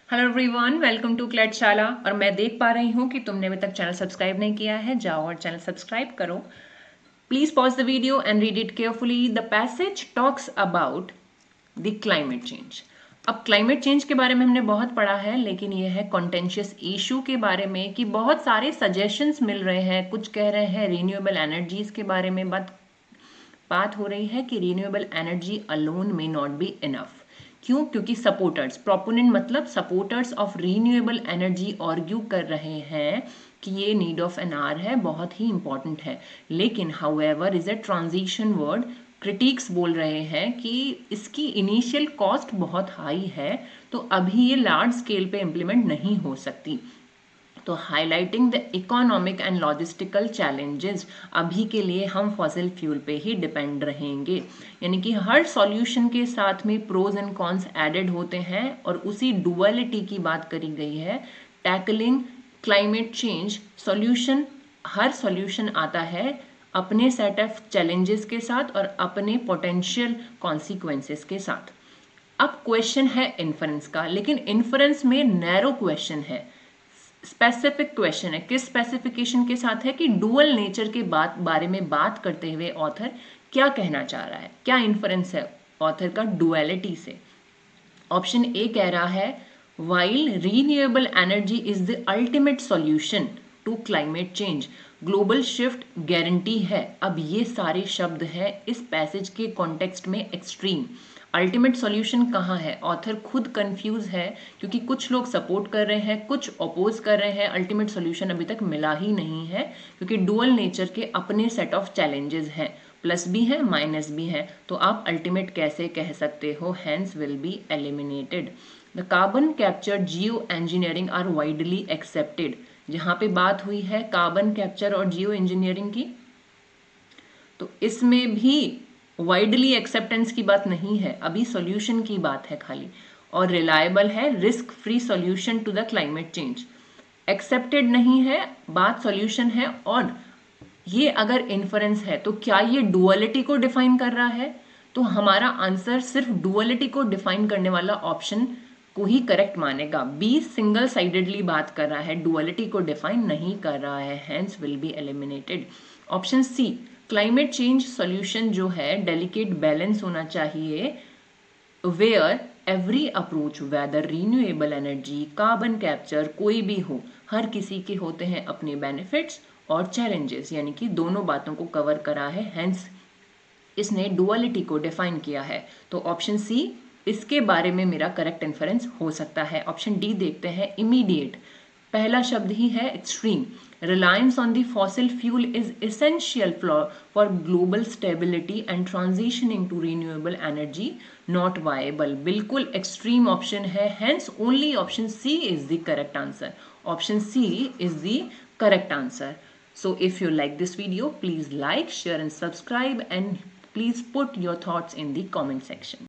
Hello everyone, welcome to क्लेटशाला। और मैं देख पा रही हूँ कि तुमने अभी तक चैनल सब्सक्राइब नहीं किया है। जाओ और चैनल सब्सक्राइब करो। Please pause the video and read it carefully. The passage talks about the climate change. अब क्लाइमेट चेंज के बारे में हमने बहुत पढ़ा है, लेकिन यह है कॉन्टेंशियस इशू के बारे में कि बहुत सारे सजेशंस मिल रहे हैं। कुछ कह रहे हैं रीन्यूएबल एनर्जीज के बारे में बात हो रही है कि renewable energy alone may not be enough. क्यों? क्योंकि सपोर्टर्स, प्रोपोनेंट मतलब supporters of renewable energy argue कर रहे हैं कि ये नीड ऑफ एन आवर है, बहुत ही इंपॉर्टेंट है। लेकिन however is a transition word. Critics बोल रहे हैं कि इसकी इनिशियल कॉस्ट बहुत हाई है, तो अभी ये लार्ज स्केल पे इम्प्लीमेंट नहीं हो सकती। तो highlighting the economic and logistical challenges, अभी के लिए हम फॉसिल फ्यूल पे ही डिपेंड रहेंगे। यानी कि हर सॉल्यूशन के साथ में प्रोज एंड कॉन्स एडेड होते हैं और उसी डुअलिटी की बात करी गई है। टैकलिंग क्लाइमेट चेंज सॉल्यूशन, हर सॉल्यूशन आता है अपने सेट ऑफ चैलेंजेस के साथ और अपने पोटेंशियल कॉन्सिक्वेंसेस के साथ। अब क्वेश्चन है इन्फरेंस का, लेकिन इन्फरेंस में नैरो क्वेश्चन है, स्पेसिफिक क्वेश्चन है। किस स्पेसिफिकेशन के साथ है कि डुअल नेचर के बारे में बात करते हुए ऑथर क्या कहना चाह रहा है, क्या इन्फरेंस है ऑथर का डुअलिटी से। ऑप्शन ए कह रहा है while renewable energy is the ultimate solution to climate change, global shift guarantee है। अब ये सारे शब्द हैं इस पैसेज के कॉन्टेक्स्ट में एक्सट्रीम। अल्टीमेट सॉल्यूशन कहाँ है? ऑथर खुद कंफ्यूज है, क्योंकि कुछ लोग सपोर्ट कर रहे हैं, कुछ अपोज कर रहे हैं। अल्टीमेट सॉल्यूशन अभी तक मिला ही नहीं है, क्योंकि डुअल नेचर के अपने सेट ऑफ चैलेंजेस हैं, प्लस भी है माइनस भी है। तो आप अल्टीमेट कैसे कह सकते हो? Hence will be eliminated. The carbon capture geo engineering are widely accepted. जहां पे बात हुई है कार्बन कैप्चर और जियो इंजीनियरिंग की, तो इसमें भी वाइडली एक्सेप्टेंस की बात नहीं है, अभी सॉल्यूशन की बात है खाली। और रिलायबल है, risk free solution to the climate change. Accepted नहीं है, बात सॉल्यूशन है। और ये अगर इन्फरेंस है तो क्या ये डुअलिटी को डिफाइन कर रहा है? तो हमारा आंसर सिर्फ डुअलिटी को डिफाइन करने वाला ऑप्शन को ही करेक्ट मानेगा। बी सिंगल साइडेडली बात कर रहा है, डुअलिटी को डिफाइन नहीं कर रहा है, hence will be eliminated. Option C climate change solution जो है डेलिकेट बैलेंस होना चाहिए, where every approach whether renewable energy carbon capture कोई भी हो, हर किसी के होते हैं अपने बेनिफिट्स और चैलेंजेस, यानी कि दोनों बातों को कवर करा है, हेंस इसने डुअलिटी को डिफाइन किया है। तो ऑप्शन सी इसके बारे में मेरा करेक्ट इन्फरेंस हो सकता है। ऑप्शन डी देखते हैं, इमीडिएट। पहला शब्द ही है extreme. Reliance on the fossil fuel is essential for global stability and transitioning to renewable energy not viable. बिल्कुल एक्सट्रीम ऑप्शन है, hence only option C is the correct answer. Option C is the correct answer. So if you like this video, please like, share and subscribe, and please put your thoughts in the comment section.